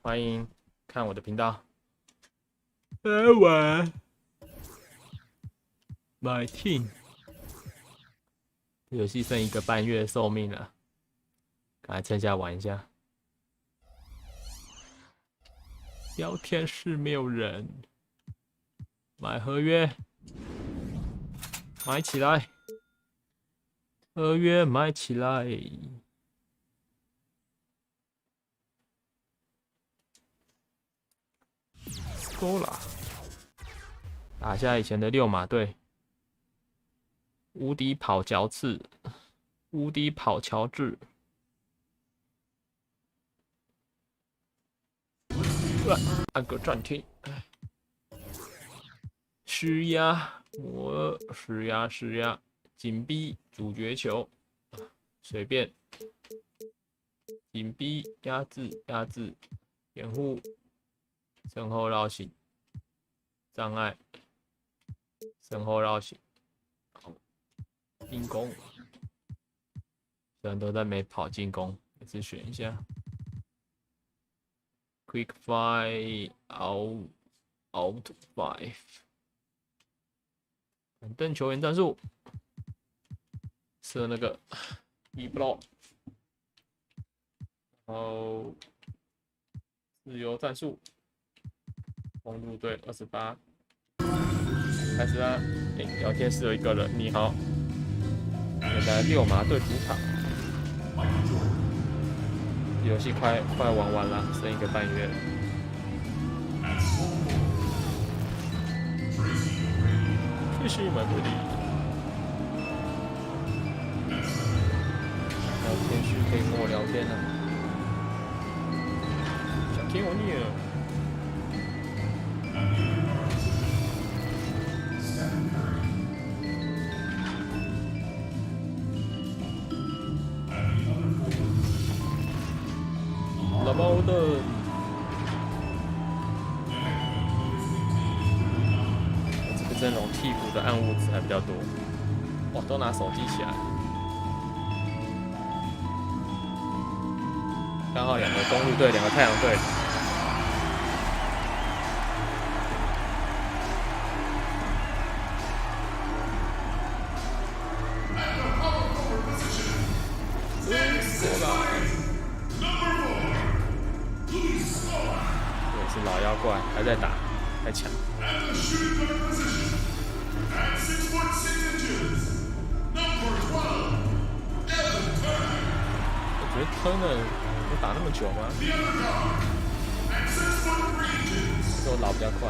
欢迎看我的频道。玩 My Team 游戏剩1个半月寿命了，赶快趁下玩一下。聊天室没有人，买合约，买起来，合约买起来。够了，打下以前的溜马队，无敌跑乔治，无敌跑乔治。按个暂停。施压，我施压，紧逼主角球，随便，紧逼压制，掩护。身后绕行，障碍，身后绕行，进攻，虽然都在没跑进攻，也是选一下 ，Quick Five Out 5， 板凳球员战术，设那个 E block， 然后自由战术。公路队28，开始啦！聊天室有1个人，你好。现在溜马队主场，游戏快玩完了，剩1个半月了。这是蛮不利。聊天室可以跟我聊天了。想听我女儿。老猫的，这个阵容替补的暗物质还比较多，哇，都拿手机起来，刚好2个公路队，2个太阳队。老妖怪还在打，太强。我觉得Turner有打那么久吗？这我老比较快。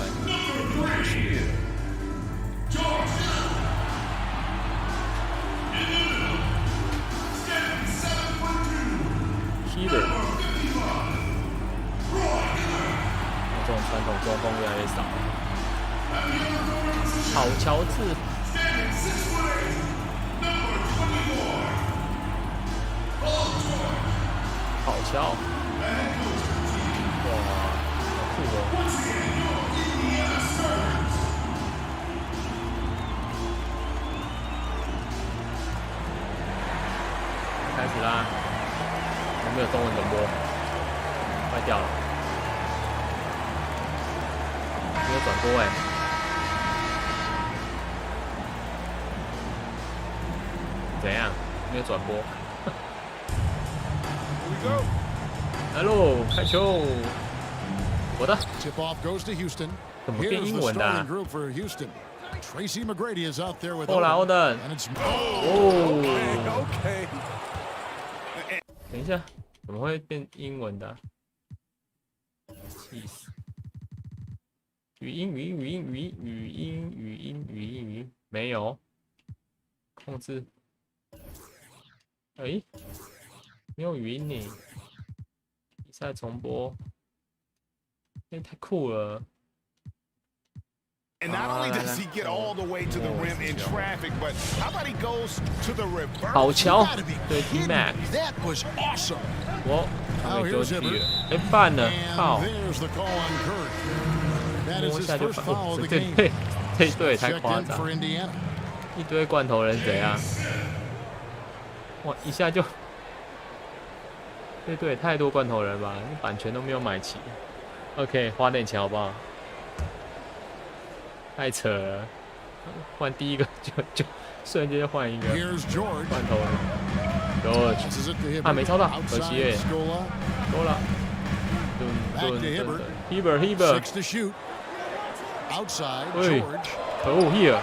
Heater。这种传统中锋越来越少。好乔治，好乔，哇，好酷哦！开始啦！有没有中文转播？坏掉了。没有转播怎样？没有转播。来喽，开球！我的。怎么变英文的啊？后来欧登。哦。等一下，怎么会变英文的？气死！语音没有控制，没有语音呢。比赛重播，太酷了。And not only does he get all the way to the rim in traffic, but how about he goes to the reverse? 好乔对 T-Mac， That was awesome. 我没丢第二，半了，靠！摸一下就反，这一队也太夸张，一堆罐头人怎样？哇，一下就对，太多罐头人吧，版权都没有买齐。OK， 花点钱好不好？太扯了，换第一个就瞬间就换一个罐头人。George， 没抄到，可惜耶。够了。Heber， 喂，可恶 ，Here，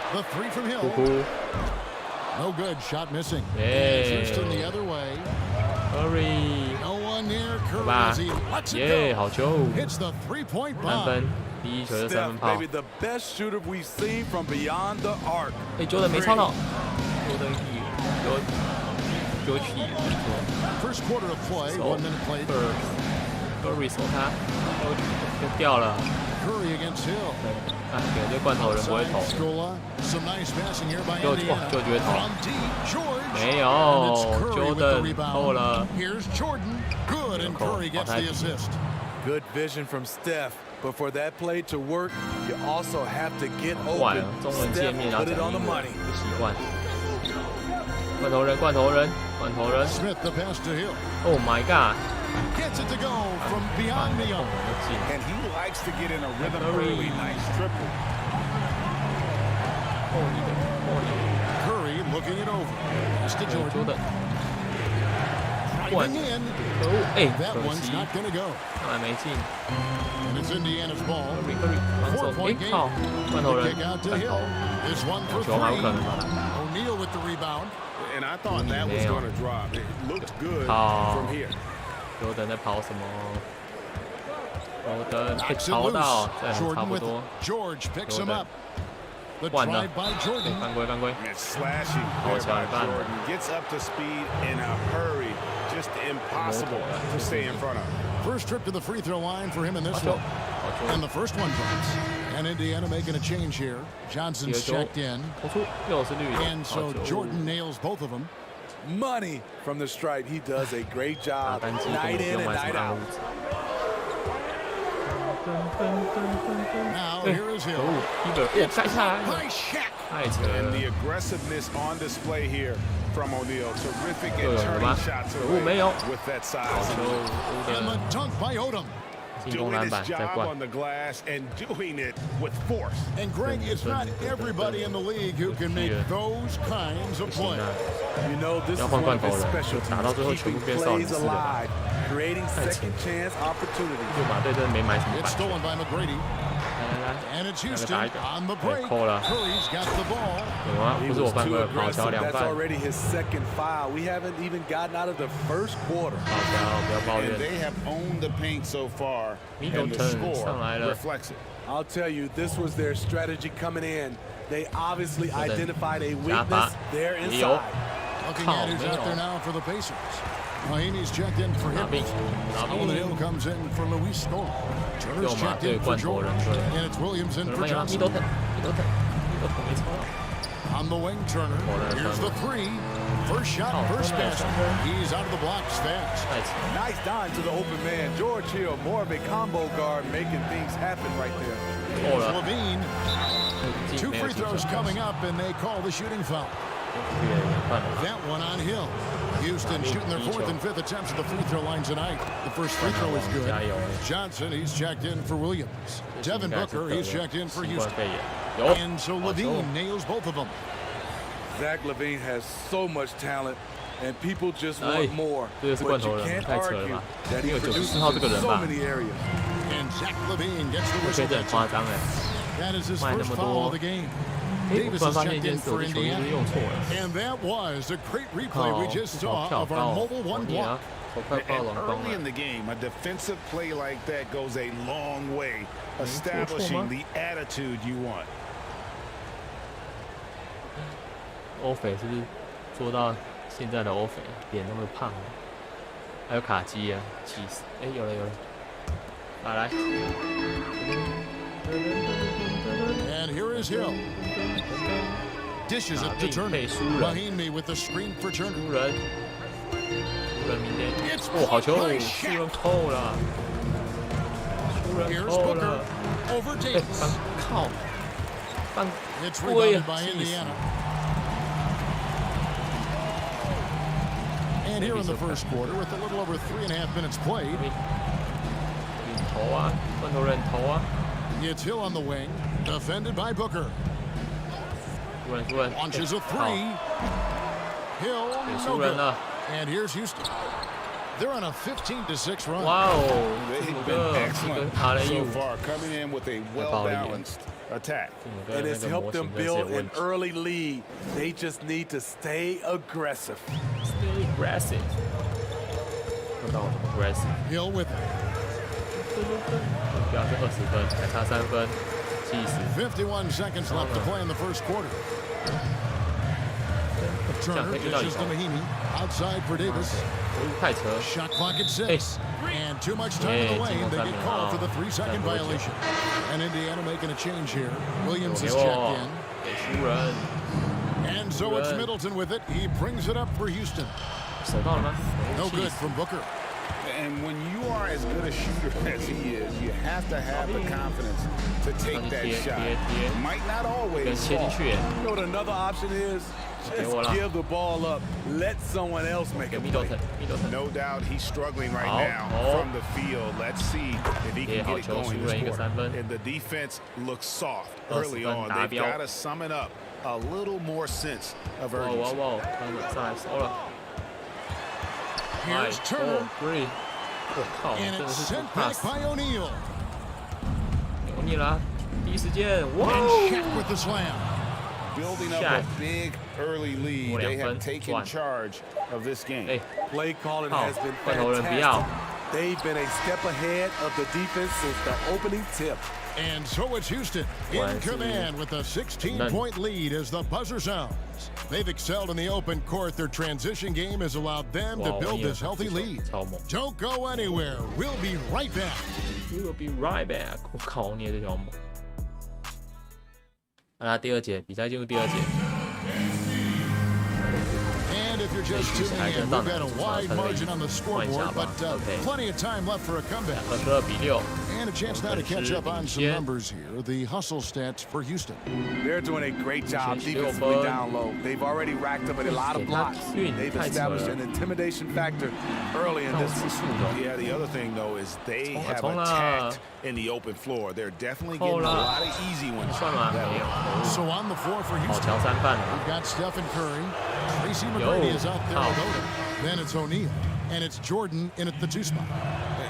呼呼。No good, shot missing. Hurry， 吧，耶，好球，3分，第一球就3分炮。哎，Jordan 没抄到，Jordan First quarter of play, 1 minute played. Curry 守他，就掉了。Curry against Hill. 啊，感觉罐头人不会投，就觉得投，没有 ，Jordan 扣了，扣，好太低。Good vision from Steph, but for that play to work, you also have to get 怪 open. 了，中文界面要 Put 讲 it on the 英文， money. 不习惯。罐头人。Smith the pass to Hill. Oh my god！ Gets it to go from beyond the arc. And he likes to get in a rhythm early. Nice triple. Curry looking it over. Pass to Jordan. Driving in. 可恶，哎， That 可 one's 惜， not going to go. 看来没进。And it's Indiana's ball. Curry 防守，哎靠，罐头人 Kick out to 反 Hill. 投， This one for 球还有 three. 可能吧？ O'Neal with the rebound. And I thought that was going to drop. It looked good Oh. from here. 尤德在跑什么？尤德被 Knocks it 抄到， loose. 这差 Jordan 不 with 多 it.。George picks him Jordan. up. The 换了 drive by Jordan. 犯规。 And slashing there by Jordan. Gets up to speed in a hurry. Just impossible to stay in front of. First trip to the free throw line for him in this one. And the first one drops. And Indiana making a change here. Johnson's checked in. 投出又是绿的， And so Jordan nails both of them. Money from the stripe. He does a great 打 job 单机根 night 本不 in 用 and 玩什 night 么暗 out. 物质。 Now here is 可 Hill. 恶，Heber，哦，盖下来， Nice shot. 太扯 And 了 the。aggressiveness on display here from O'Neal. Terrific at 又有了 turning 吗？ shots 可恶，没 away 有。 with that 好 size. 球 And the dunk by Odom. 进攻 Doing 篮 his 板再 job 灌 on，the glass and doing it with force. And Greg, it's not everybody in the league who can make those kinds of 不行 plays. 啊！ You know, this 要 is 换 one 罐 of 头 his 了，就 specialties, 打到最后全 keeping 部变少林 plays 寺的。 alive, creating second chance 溜 opportunities. 马队真的没买什么 It's 版权。 stolen by McGrady. 来， And it's 那个 Houston 打一个， on the 哎 break. 扣了， Curry's got the ball. 有吗？ He 不是我 was 犯 too 规，跑桥 aggressive. 两 That's 犯。 already his second foul. We haven't even gotten out of the first quarter. 不要抱 And 怨。 they have owned the paint so far. And the Middleton score 上来了。 reflects it. I'll tell you, this was their strategy coming in. They obviously identified a 加 weakness 罚 there 也有 inside. Looking Call at who's out there now for the Pacers. Mahinmi's checked in for 拿 him. 兵，拿 Solomon 兵。 Hill comes in for Luis Scola. Turner's 溜马 checked 队 in for 罐头 George. 人队。 And it's Williams in 有 for 没有 Johnson. Middleton 没抄到。 On the wing, Turner. Here's the three. First shot, first basket. He's out of the blocks fast. 太扯。 Nice dime to the open man. George Hill, more of a combo guard, making things happen right there. 扣了， Levine. 进 Two 没有 free 进球 throws coming up, and they call the shooting foul. 犯了。 That one on Hill. Houston shooting their fourth and fifth attempts at the free throw line tonight. The first free throw is good. 加油！ Johnson, he's checked in for Williams. Devin Booker, he's checked in for 新冠 Houston. 肺炎有 And so 好球 Levine nails both of them. Zach LaVine has so much talent, and people just 哎 want more. 这个是 But 罐 you 头人， can't 太扯了 argue 吧？ that 没 he 有 produces 94号这个 in 人 so 吧？ many areas. And Zach Levine gets the 我 whistle. 觉得很夸张哎， That is his 卖那 first 么 foul 多 of the game. 哎，我 Davis 突然 is 发现一 checked 件 in 事，我 for 的球衣是 Indiana. 用错了。 And that was a great replay we 靠， just 好 saw 跳 of our 高， mobile 王 one 爷啊 block.，手快爆 And 冷光 early in 了。 the game, a defensive play like that goes a long way, establishing the attitude you want. 欧菲是不是做到现在的欧菲脸那么胖？还有卡基啊，气死！哎，有了，来。 And here is Hill. Dishes it to Turner. Mahinmi with the screen for Turner. 输人明天，哦，好球，输人扣了，输人 Here's 扣 Booker 了， over 哎， Davis. 靠，犯 It's 规 rebounded 啊， by 气死！ Indiana. And here in the first quarter with a little over 3.5 minutes played. 投啊，罐头人投啊。 It's Hill on the wing, defended by Booker. 输人。 Launches a three. Hill, 给 no 输人 good. 了。 And here's Houston. They're on a 15-6 run. 哇哦，这 They've 么 been 个 excellent 阿雷 so 姆， far, coming in with a well-balanced attack. 这 And 么 it's 个那个模 helped them 型跟 build 谁 an early lead. They just need to stay aggressive. Stay aggressive。看到我怎么 aggressive？ Hill with it. 不要是20分，还差3分，气死！ 51 seconds left to play in the first quarter. 这样 Turner 可以遇到你 dishes to 头。 Mahinmi. Outside for Davis. 太扯。 Shot clock at 6. And too much time in the lane. They get called for the 3-second violation. And Indiana making a change here. Williams is checked in. 给输人。 And so it's Middleton with it. He brings it up for Houston. 手到了吗？ No good from Booker. And when you are as good a shooter as he is, you have to have the confidence to take that shot. Might not always 切进 fall. 去耶。 You know what another option is? Just give the ball up. Let someone else make 给 a 米斗 play. 腾，米斗腾。 No doubt he's struggling right Oh, now oh. from the field. Let's see if he can get it going this quarter. 3分。 And the defense looks soft early 20分 on. 达 They've 标。 got to sum it up a little more sense of 哇 urgency. 哇哇！他们上来收了。 Here's Turner. 3。我靠， And 真的 it's 是 sent 不 back pass。 by O'Neal. 油腻啦，第一时间，哇 And 哦！ Shaq with the slam. Building up Shaq. a big early lead. They have taken charge of this game. 哎， Play calling 好 has been， 罐头人不要 fantastic. They've been a step ahead of the defense since the opening tip. And so it's Houston in command with a 16-point lead as the buzzer sounds. They've excelled in the open court. Their transition game has allowed them to build this healthy lead. 超猛。 Don't go anywhere. We'll be right back. We will be right back。我靠，你这条猛！那第二节比赛进入第二节。 And if you're just tuning in, we've got a wide margin on the scoreboard, but plenty of time left for a comeback. 22比6。 And a chance now to catch up on some numbers here. The hustle stats for Houston. They're doing a great job defensively down low. They've already racked up a lot of blocks. They've established an intimidation factor early in this one. Yeah, the other thing, though, is they have attacked in the open floor. They're definitely getting a lot of easy ones. So on the floor for 好 Houston, 乔3犯了。 we've got Stephen Curry. Tracy McGrady is out there with Odom. Then it's O'Neal. And it's Jordan in at the 2 spot.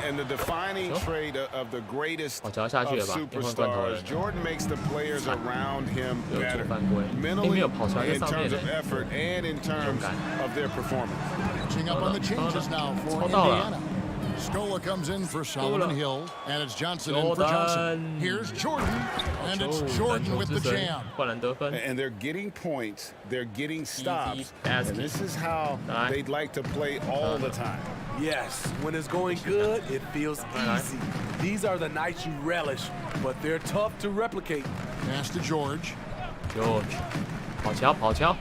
And the defining trait of the greatest of 好，下去了吧？ superstars, Jordan makes the players around him 有 better, 做犯规。mentally, 没有跑出来在 in 上面 terms 的 of。effort, and in terms of their performance. Catching up on the changes now for Indiana. Scola comes in for Solomon Hill, and it's Johnson in for Johnson. Here's Jordan, and it's Jordan with the jam. 灌篮得分。 And they're getting points, they're getting stops, and basket. this is how they'd like to play all the time. Yes, when it's going good, it feels easy. These are the nights you relish, but they're tough to replicate. Pass to George. George，跑乔，跑乔。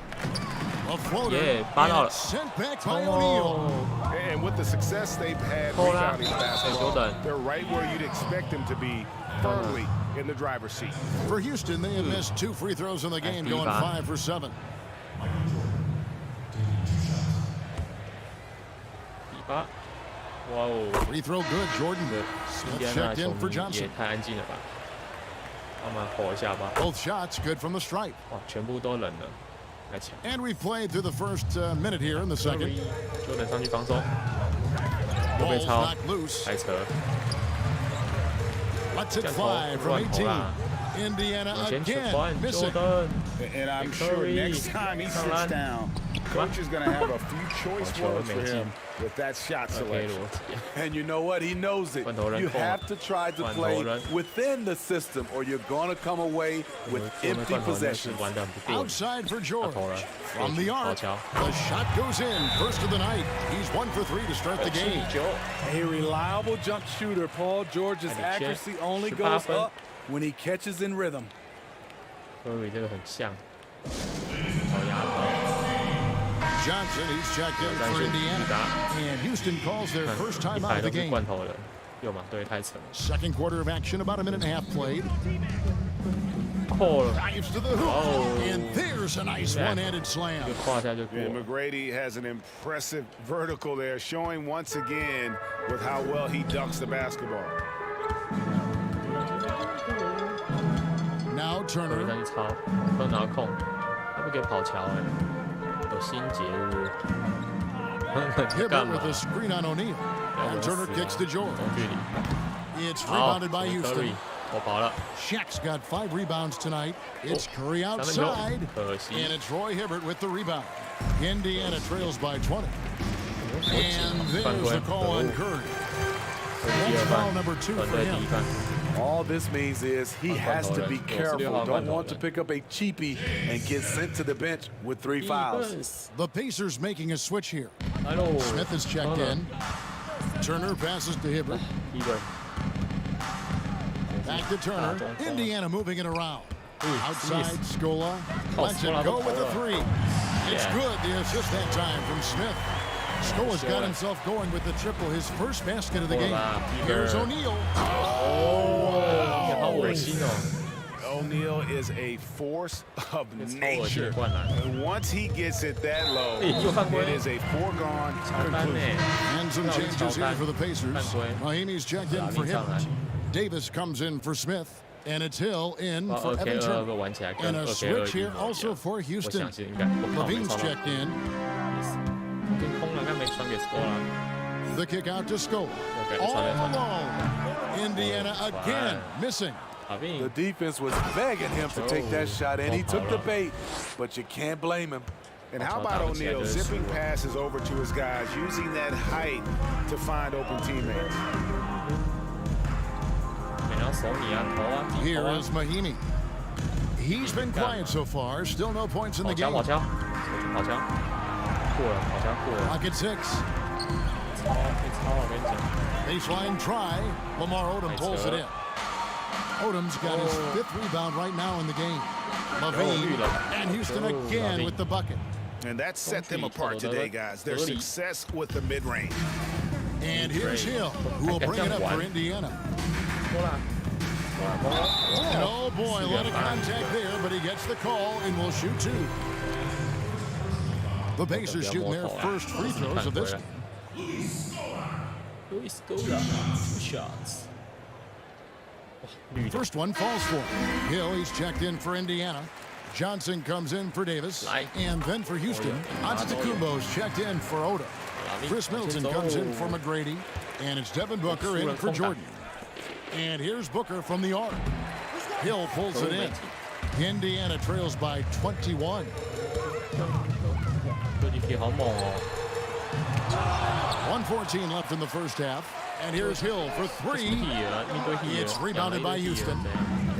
A floater, Yeah, 扒到 and 了。 it's sent back by O'Neal. And with the success they've had Hold on. rebounding basketball, Jordan. they're right where you'd expect them to be, firmly in the driver's seat. For Houston, they have missed 2 free throws in the game, going 5 for 7. 第8，哇哦！ Free throw good, Jordan. 印 Smith 第安纳 checked 球 in for 迷也 Johnson. 太安静了吧？让我们吼一下吧。 Both shots good from the stripe. 哇，全部都冷了，来抢。 And we've played through the first minute here in the second. 就能上去防守，又被 Ball's 抄， knocked loose. 太扯。 Lets it 这样 fly 投 from 乱投 18. 啦。 Indiana 往前 again 传 missing. ，Jordan。 And I'm sure Curry. next time he sits down, coach is going to have a few choice words for him with that shot 可以 selection. 逻辑。 And you know what? He knows it. 罐头人 You 控了。 have to try to 罐头 play 人。 within the system, or you're going to come away with 我们 empty 罐头人是 possessions. 玩得很不过瘾。 Outside for George. 投了。 From the 好 arc. 乔。 The shot goes in. First of the night. He's 1 for 3 to start the game. A reliable jump shooter. Paul George's accuracy only goes up when he catches in rhythm. Curry 这个很像，好牙膏。 Johnson, he's checked in for Indiana. And Houston calls their first 一 time 排 out of 都 the 是 game. 罐头人，溜马队太扯了。 Second quarter of action, about a minute and a half played. 扣了。 Dives to the hoop, and there's a nice one-handed slam. 就胯下就过 And 了。 McGrady has an impressive vertical there, showing once again with how well he dunks the basketball. Now 我 Turner. 上去抄，都拿空，他不给跑桥哎，有心结是不是？你干 Hibbert 嘛 with？a screen on O'Neal. 要 And 我死 Turner 吗 kicks to George. 中距离。 It's 好 rebounded by ，Curry， Houston. 我跑了。 Shaq's got 5 rebounds tonight. It's Curry 三分球 outside. 可惜。 And it's Roy Hibbert with the rebound. Indiana trails by 20. And there's the call on Curry. 第 That's 二 foul 犯， number 2团 for 队第 him. 一犯。 All this means is he has to be careful. Don't want to pick up a cheapie and get sent to the bench with 3 fouls. The Pacers making a switch here. 来喽 Smith is checked in. Turner passes to Hibbert. 一个。 Back to Turner. Indiana moving it around. Outside, Scola. Oh, Lets it Scola go with with the the 3. It's Yeah. good. The assist that time from Smith. Scola's got himself going with the triple, his first basket of the game. Here's O'Neal. 好恶心哦！ O'Neal is a force of It's nature. 超恶心，灌篮。 And once he gets it that low, 哎，又犯规 it is a foregone 超单 conclusion. 呢。 And some changes here for the Pacers. 犯规。 Mahimi's checked in for Hibbert. Davis comes in for Smith. And it's Hill in for 2K22 Evan Turner. 玩起来跟 And a 2K21 switch here 一样 also for 我 Houston. 相信应该我靠没 Levine's 抄到， checked in. 跟空了，该没传给 Scola。 The kick out to Scola. Okay, All it's not alone. Indiana again missing. The defense was begging him to take that shot, and he took the bait, but you can't blame him. And how about O'Neal zipping passes over to his guys, using that height to find open teammates? 没要守你啊，投啊，自己 Here 投啊 is Mahimi. He's been quiet so far. Still no points in the 跑枪 game. 跑枪，手去跑枪，过了，跑枪过了， Pocket 6. 超被超了，我跟你讲。 Baseline try. Lamar Odom pulls it in. Odom's got his 5th rebound right now in the game. Levine and Houston again with the bucket. And that set them apart today, guys. Their success with the mid-range. And here's Hill, who will bring it up for Indiana. 过啦，过啦， And oh boy, a lot of contact there, but he gets the call and will shoot 2. The Pacers shooting their first free throws of this game. Luis Scola, 2 shots. 哇，绿的， First one falls for him. Hill, he's checked in for Indiana. Johnson comes in for Davis. And then for Houston, Antetokounmpo's checked in for Oda. Chris Middleton comes in for McGrady. And it's Devin Booker in for Jordan. And here's Booker from the arc. Hill pulls it in. Indiana trails by 21. 这地皮好猛哦！ 1:14 left in the first half. And here's Hill for 3. 面对 It's rebounded by Houston.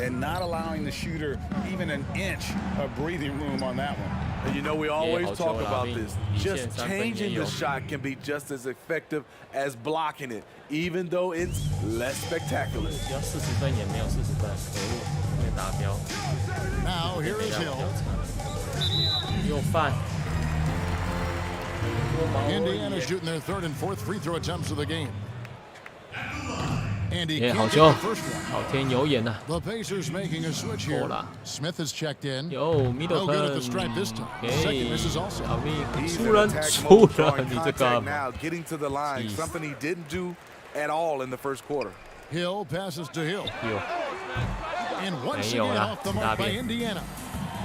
And not allowing the shooter even an inch of breathing room on that one. And you know, we always Yeah, talk about Lavin. this. He Just can't changing the stop shot can be just as effective as blocking it, even though it's less spectacular. 要40分也没有40分，可恶，没达标。 Now here is Hill. 又犯。 Indiana shooting their 3rd and 4th free throw attempts of the game. And he 好 can't 球 get the first one. 好天有眼呐！ The Pacers making a switch here. 够了 Smith is checked in. 有 No good at the stripe Middleton， this time. 可 Second 以 misses also. 小命 He's 出 in 人 attack 出 mode, 人， drawing 你这 contact 个 now, getting to the line, Jeez. something he didn't do at all in the first quarter. Hill passes to Hill. 有 And once 没有 again 啦 off the 大 mark by 便 Indiana.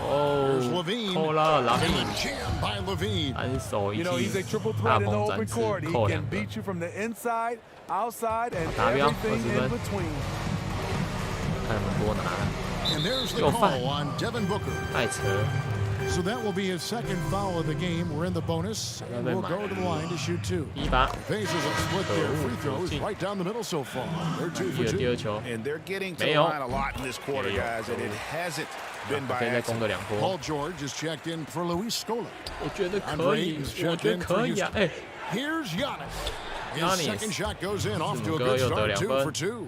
哦 There's Levine. 扣了拉米 Jammed by Levine. 单手一 You know, he's a 记 triple 大 threat in the 鹏 open 展翅 court. He 扣 can 2个， beat you from the inside, outside, and 达标 everything 20 in 分 between. 看他们多拿了， And there's the 又 call 犯 on Devin Booker. 太扯。 So that will be his 2nd foul of the game. We're in the bonus. And we'll go to the line to shoot 2. 第一把， Pacers have split their free throws right down the middle so far. They're 2 for 第 2. 二球， And they're getting to the 没有 line a lot in this quarter, guys, and it hasn't been 可 by 以再攻 accident. 个2波。 Paul George is checked in for Luis Scola. 我觉得可以，我觉得可以啊！哎， Here's Giannis. His Giannis. second shot goes in, off to a 字母哥 good 又得 start, 2 2 分。 for 2.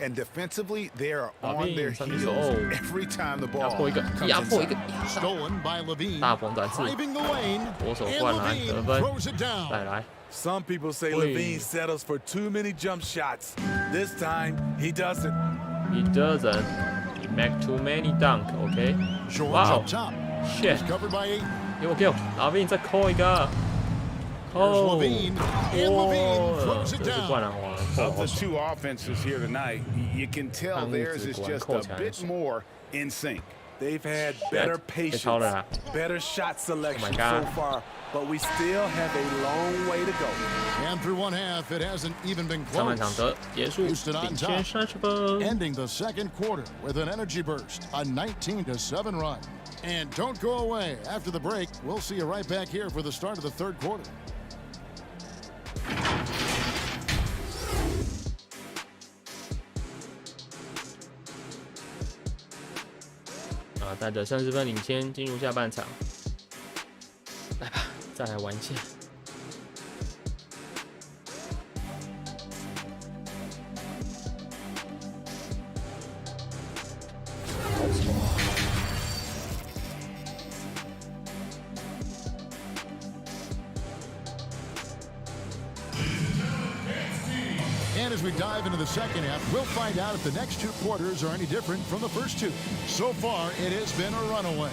And defensively, they are on Lavin, their 3分球 heels every time the 压 ball 迫一个， comes 压迫一 inside. 个， Stolen by Levine. 大鹏展翅， Driving the lane. 左手 And 灌篮 Levine 得分， throws it down. 再来， Some people say Wait. Levine settles for too many jump shots. This time, he doesn't. He doesn't. Make too many dunk. OK. George Wow. up top. Shit. He's covered by 8. 给我 Lavine 再扣一个。Here's Levine. And Levine throws 这 it 是 down. 灌篮王。 Of the two offenses here tonight, you can tell theirs is just a bit more in sync. They've had better patience, better shot selection so far, but we still have a long way to go. And through one half, it hasn't even been 上半 close. 场得结束， Houston on 领先 top, 30分。 ending the second quarter with an energy burst, a 19-7 run. And don't go away. After the break, we'll see you right back here for the start of the third quarter. 带着30分领先进入下半场，来吧，再来玩一下。And as we dive into the second half, we'll find out if the next 2 quarters are any different from the first 2. So far, it has been a runaway.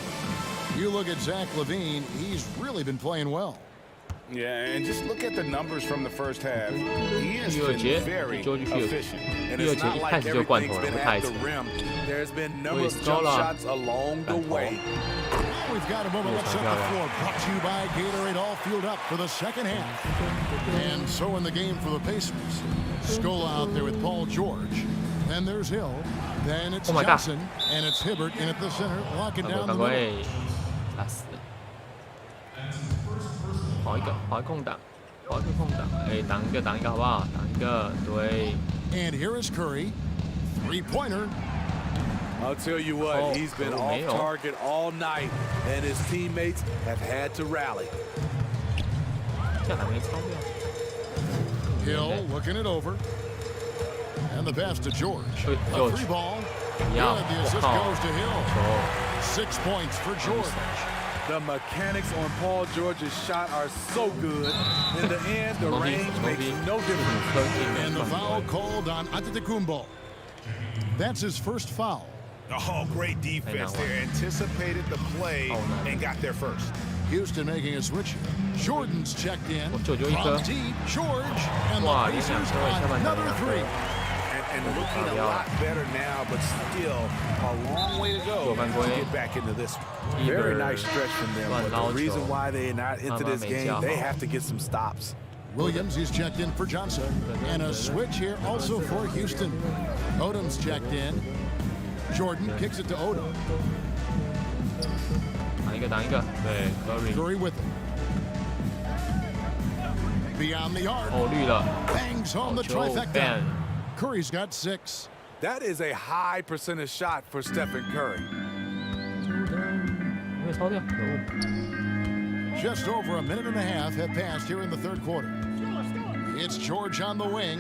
You look at Zach LaVine, he's really been playing well. Yeah, and just look at the numbers from the first half. He has been very efficient. And it's not like everything's been at the rim. There's been a number of jump shots along the way. We've got a moment left on the floor. Brought to you by Gatorade, all fueled up for the second half. And so in the game for the Pacers. Scola out there with Paul George. Then there's Hill. Then it's Johnson. And it's Hibbert in at the center, locking down the middle. 打死了！跑一个，跑空档，跑一个空档，哎，挡一个，挡一个，好不好？挡一个，对。And here is Curry, 3-pointer. I'll tell you what, he's been off target all night, and his teammates have had to rally. 这还没超掉。Hill looking it over. And the pass to George. A 3 ball. Yeah, the assist goes to Hill. 6 points for George. The mechanics on Paul George's shot are so good. In the end, the range makes no difference. And the foul called on Antetokounmpo. That's his first foul. Oh, great defense there. Anticipated the play and got there first. Houston making a switch. Jordan's checked in. From deep, George. And the Pacers on another 3. And looking a lot better now, but still a long way to go to get back into this one. Very nice stretch from them. But the reason why they're not into this game, they have to get some stops. Williams is checked in for Johnson. And a switch here also for Houston. Odom's checked in. Jordan kicks it to Odom. Curry with it. Beyond the arc. Bangs home the trifecta. Curry's got 6. That is a high percentage shot for Stephen Curry. Just over a minute and a half have passed here in the third quarter. It's George on the wing.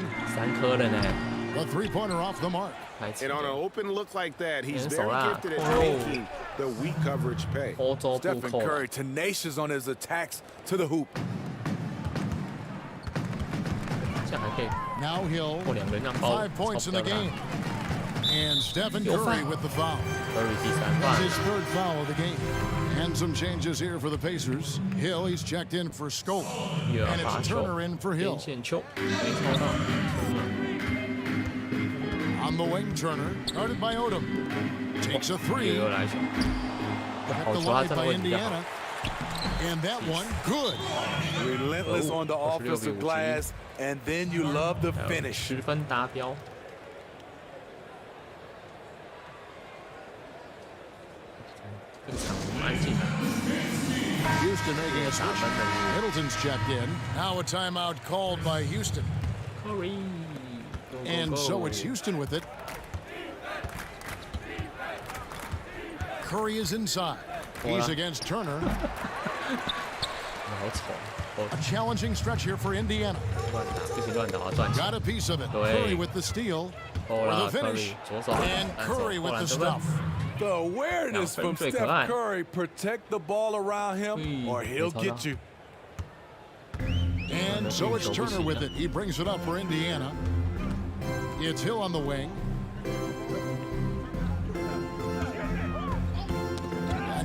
A 3-pointer off the mark. And on an open look like that, he's very gifted at making the weak coverage pay. Stephen Curry tenacious on his attacks to the hoop. Now Hill, 5 points in the game. And Stephen Curry with the foul. That's his 3rd foul of the game. And some changes here for the Pacers. Hill, he's checked in for Scola. And it's Turner in for Hill. On the wing, Turner, guarded by Odom. Takes a 3. Kept alive by Indiana. And that one, good. Relentless on the offensive glass, and then you love the finish. 10分达标。这个场很安静。 Houston making a switch. Middleton's checked in. Now a timeout called by Houston. Curry. And so it's Houston with it. Curry is inside. He's against Turner. A challenging stretch here for Indiana. Got a piece of it. Curry with the steal. For the finish. And Curry with the stuff. The awareness from Steph Curry. Protect the ball around him or he'll get you. And so it's Turner with it. He brings it up for Indiana. It's Hill on the wing.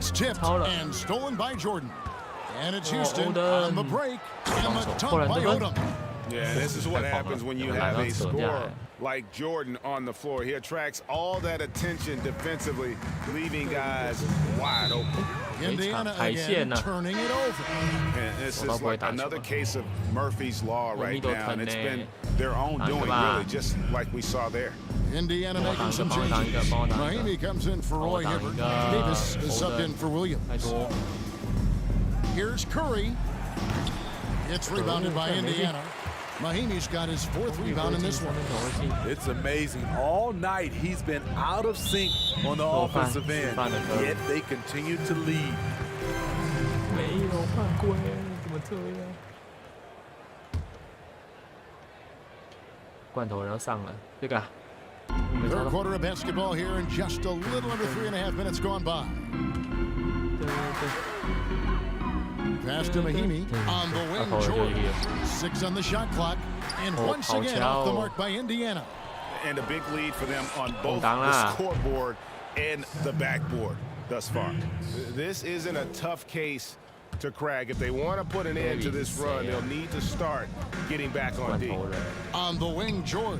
It's tipped and stolen by Jordan. And it's Houston on the break. And the dunk by Odom. Yeah, this is what happens when you have a scorer like Jordan on the floor. He attracts all that attention defensively, leaving guys wide open. Indiana again turning it over. And this is like another case of Murphy's Law right now, and it's been their own doing, really, just like we saw there. Indiana making some changes. Miami comes in for Roy Hibbert. Davis is subbed in for Williams. Here's Curry. It's rebounded by Indiana. Mahimi's got his 4th rebound in this one. It's amazing. All night he's been out of sync on the offensive end, yet they continue to lead. 没有犯规，怎么这样？罐头人要上了，这个。Third quarter of basketball here, and just a little under 3.5 minutes gone by. Pass to Mahimi on the wing, George. 6 on the shot clock, and once again off the mark by Indiana. And a big lead for them on both the scoreboard and the backboard thus far. This isn't a tough case to crack. If they want to put an end to this run, they'll need to start getting back on D. On the wing, George.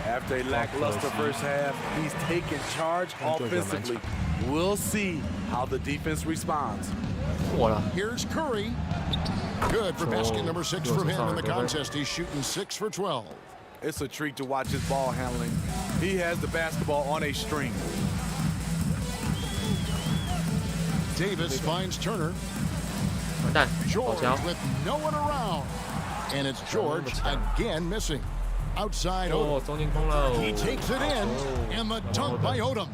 After a lackluster first half, he's taken charge offensively. We'll see how the defense responds. Here's Curry. Good for basket number 6 from him in the contest. He's shooting 6 for 12. It's a treat to watch his ball handling. He has the basketball on a string. Davis finds Turner. George with no one around. And it's George again missing. Outside Odom. He takes it in, and the dunk by Odom.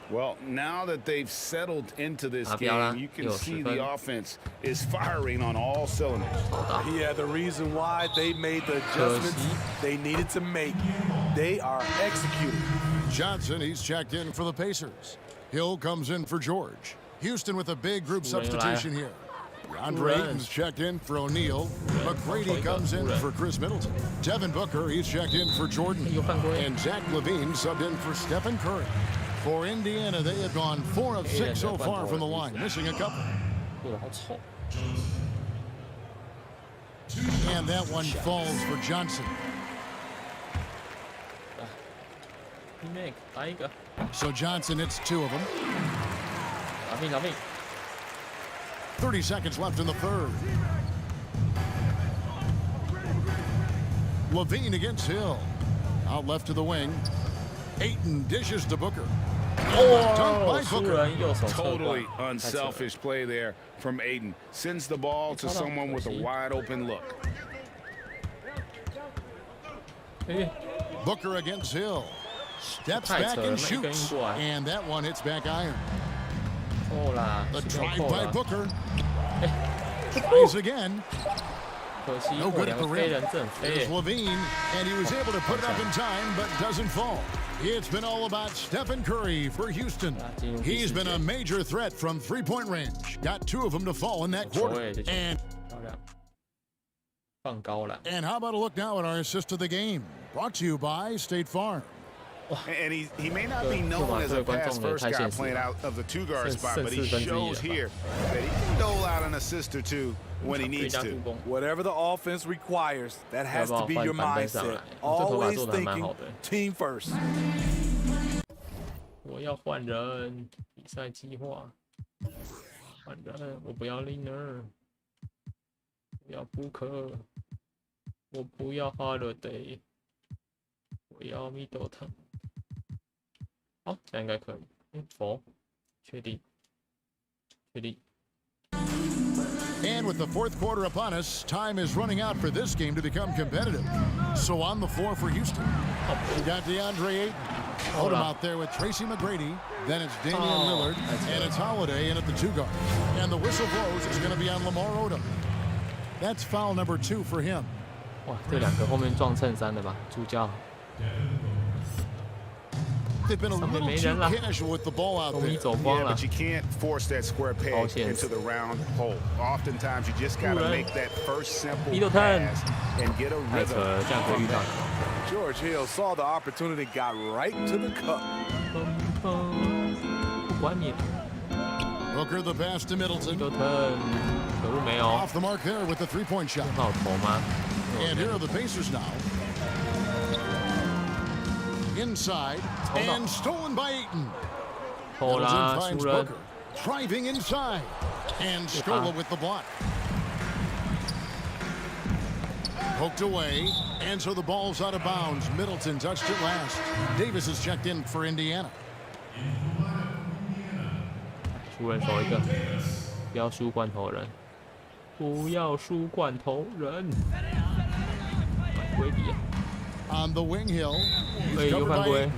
Well, now that they've settled into this game, you can see the offense is firing on all cylinders. Yeah, the reason why they made the adjustments they needed to make. They are executing. Johnson, he's checked in for the Pacers. Hill comes in for George. Houston with a big group substitution here. Andre Ayton's checked in for O'Neal. McGrady comes in for Chris Middleton. Devin Booker, he's checked in for Jordan. And Zach LaVine subbed in for Stephen Curry. For Indiana, they have gone 4 of 6 so far from the line, missing a couple. And that one falls for Johnson. So Johnson hits 2 of them. 30 seconds left in the third. LaVine against Hill. Out left to the wing. Ayton dishes to Booker. Dunk by Booker. Totally unselfish play there from Ayton. Sends the ball to someone with a wide open look. Booker against Hill. Steps back and shoots. And that one hits back iron. The drive by Booker. Tries again. No good at the rim. There's LaVine, and he was able to put it up in time, but doesn't fall. It's been all about Stephen Curry for Houston. He's been a major threat from 3-point range. Got 2 of them to fall in that quarter. And how about a look now at our assist of the game? Brought to you by State Farm. And he may not be known as a pass-first guy playing out of the 2-guard spot, but he shows here that he can dole out an assist or 2 when he needs to. Whatever the offense requires, that has to be your mindset. Always thinking team first. 我要换人，比赛计划。换人，我不要 Liner， 我要 Booker， 我不要 Holiday， 我要 Middleton。好，这样应该可以。否，确定，确定。 And with the 4th quarter upon us, time is running out for this game to become competitive. So on the floor for Houston, we got DeAndre Ayton. Hold him out there with Tracy McGrady. Then it's Damian Lillard, and it's Holiday in at the 2-guard. And the whistle blows. It's going to be on Lamar Odom. That's foul number 2 for him. 哇，这2个后面撞衬衫的吧，助教。 They've been a little too casual with the ball out there. Yeah, but you can't force that square peg into the round hole. Oftentimes, you just got to make that first simple pass and get a rhythm. George Hill saw the opportunity, got right to the cup. 外面。 Booker the pass to Middleton. 可恶没有。 Off the mark there with the three-point shot. 好投吗？ And here are the Pacers now. Inside and stolen by Ayton. 投啦， Middleton finds 输人。 Booker. Driving inside. And Scola with the block. Poked away. And so the ball's out of bounds. Middleton touched it last. Davis is checked in for Indiana. 输人手一个，不要输罐头人，不要输罐头人。规比。 On the wing hill. He's covered by Ayton.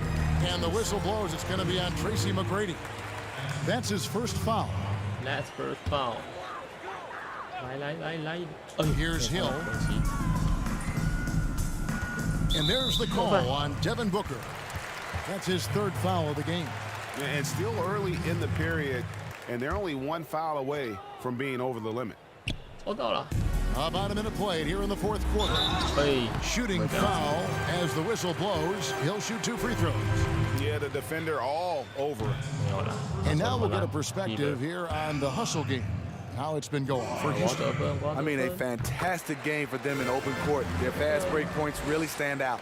And the whistle blows. It's going to be on Tracy McGrady. That's his first foul. That's first foul. 来。 Here's Hill. And there's the call on Devin Booker. That's his third foul of the game. And still early in the period, and they're only one foul away from being over the limit. 抽到了。 About a minute played here in the fourth quarter. Shooting foul as the whistle blows. He'll shoot 2 free throws. Yeah, the defender all over it. And now we'll get a perspective here on the hustle game. How it's been going for Houston. I mean, a fantastic game for them in open court. Their fast break points really stand out.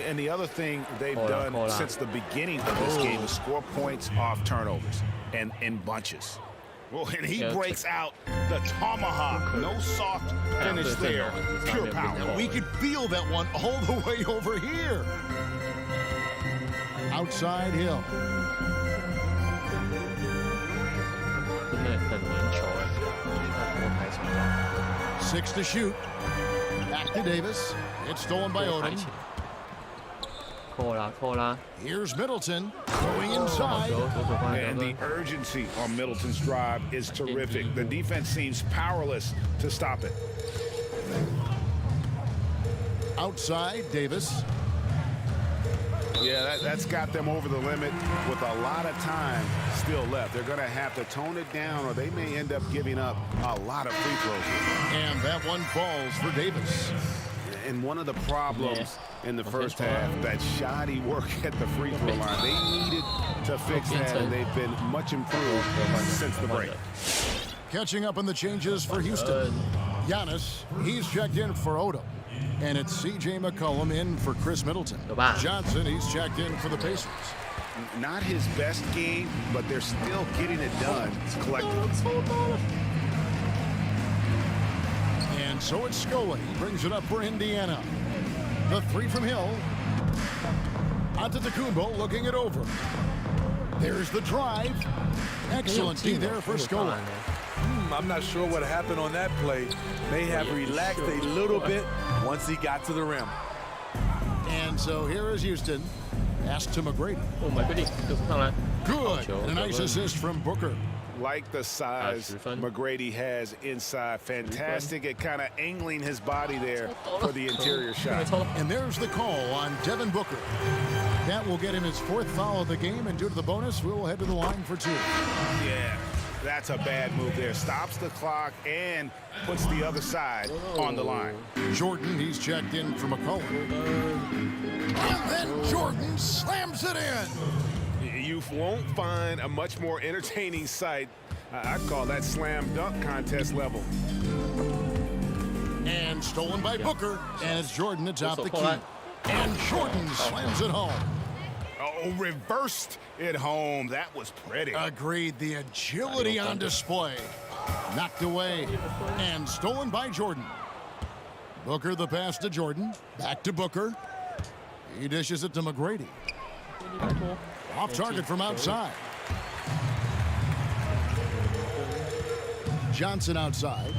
And the other thing they've done since the beginning of this game is score points off turnovers and in bunches. Well, and he breaks out the tomahawk. No soft finish there. Pure power. We could feel that one all the way over here. Outside Hill. 真的很粘球哎，多排球啊！ 6 to shoot. Back to Davis. It's stolen by Odom. 扣啦！ Here's Middleton going inside. And the urgency on Middleton's drive is terrific. The defense seems powerless to stop it. Outside Davis. Yeah, that's got them over the limit with a lot of time still left. They're going to have to tone it down, or they may end up giving up a lot of free throws here. And that one falls for Davis. And one of the problems in the first half, that shoddy work at the free throw line. They needed to fix that, and they've been much improved since the break. Catching up on the changes for Houston. Giannis, he's checked in for Odom. And it's C.J. McCollum in for Chris Middleton. Johnson, he's checked in for the Pacers. Not his best game, but they're still getting it done collectively. And so it's Scola. He brings it up for Indiana. The three from Hill. Antetokounmpo looking it over. There's the drive. Excellent D there for Scola. I'm not sure what happened on that play. May have relaxed a little bit once he got to the rim. And so here is Houston. Pass to McGrady. Oh my goodness, good. And a nice assist from Booker. Like the size McGrady has inside. Fantastic at kind of angling his body there for the interior shot. And there's the call on Devin Booker. That will get him his fourth foul of the game, and due to the bonus, we'll head to the line for 2. Yeah, that's a bad move there. Stops the clock and puts the other side on the line. Jordan, he's checked in for McCollum. And then Jordan slams it in. You won't find a much more entertaining sight. I'd call that slam dunk contest level. And stolen by Booker. And it's Jordan atop the key. And Jordan slams it home. Oh, reversed it home. That was pretty. Agreed. The agility on display. Knocked away. And stolen by Jordan. Booker the pass to Jordan. Back to Booker. He dishes it to McGrady. Off target from outside. Johnson outside.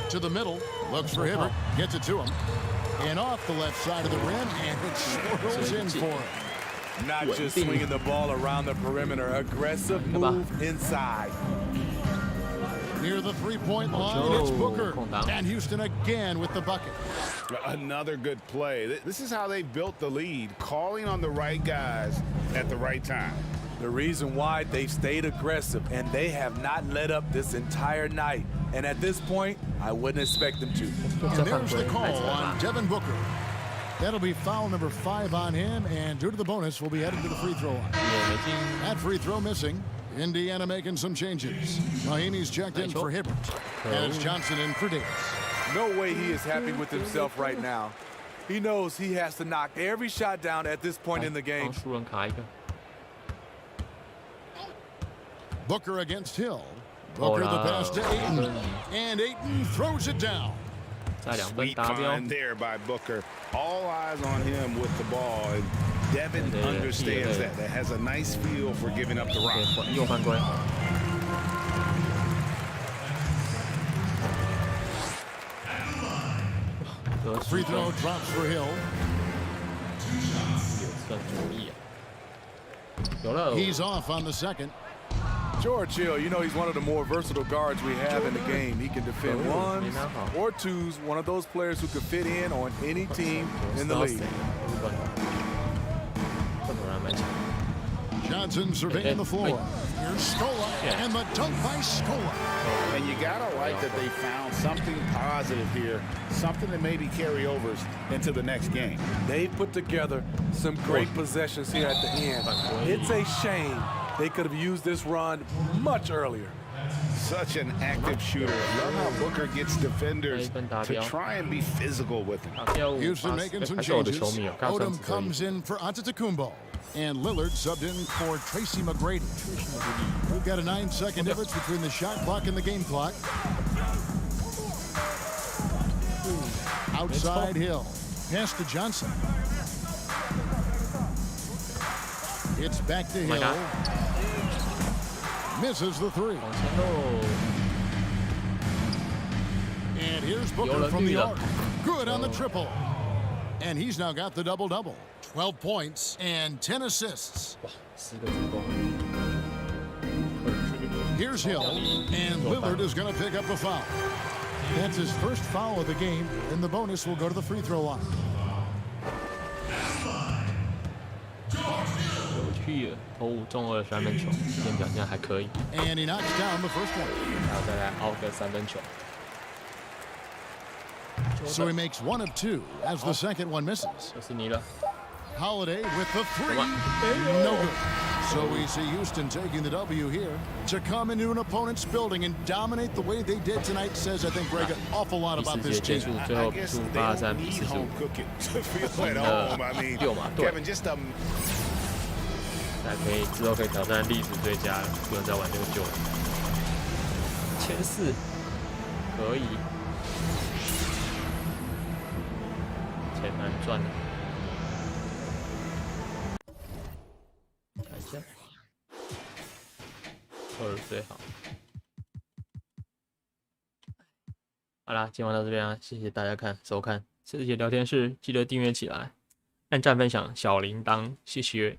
To the middle. Looks for Hibbert. Gets it to him. And off the left side of the rim. And it swirls in for him. Not just swinging the ball around the perimeter. Aggressive move inside. Near the three-point line, it's Booker. And Houston again with the bucket. Another good play. This is how they built the lead, calling on the right guys at the right time. The reason why they've stayed aggressive, and they have not let up this entire night. And at this point, I wouldn't expect them to. And there's the call on Devin Booker. That'll be foul number 5 on him, and due to the bonus, we'll be headed to the free throw line. That free throw missing. Indiana making some changes. Miami's checked in for Hibbert. Has Johnson in for Davis. No way he is happy with himself right now. He knows he has to knock every shot down at this point in the game. Booker against Hill. Booker the pass to Ayton. And Ayton throws it down. Sweet find there by Booker. All eyes on him with the ball. And Devin understands that. That has a nice feel for giving up the rock. Free throw drops for Hill. He's off on the second. George Hill, you know he's one of the more versatile guards we have in the game. He can defend ones or twos, one of those players who could fit in on any team in the league. Johnson surveying the floor. Here's Scola, and the dunk by Scola. And you gotta like that they found something positive here, something that maybe carry overs into the next game. They put together some great possessions here at the end. It's a shame they could have used this run much earlier. Such an active shooter. Love how Booker gets defenders to try and be physical with him. Houston making some changes. Odom comes in for Antetokounmpo. And Lillard subbed in for Tracy McGrady. We've got a 9-second difference between the shot clock and the game clock. Outside Hill. Pass to Johnson. It's back to Hill. Misses the three. And here's Booker from the arc. Good on the triple. And he's now got the double-double. 12 points and 10 assists. Here's Hill, and Lillard is going to pick up the foul. That's his first foul of the game, and the bonus will go to the free throw line. And he knocks down the first one. So he makes one of two as the second one misses. Holiday with the three. No good. So we see Houston taking the W here. To come into an opponent's building and dominate the way they did tonight says, I think, Greg, an awful lot about this team. I guess they don't need home cooking to feel at home. I mean, Kevin, just a... 之后可以挑战历史最佳了，不能再玩这个旧了。1400可以，钱难赚的。看一下，2最好。好啦，今晚到这边啊，谢谢大家收看，谢谢聊天室，记得订阅起来，按赞分享小铃铛，谢谢。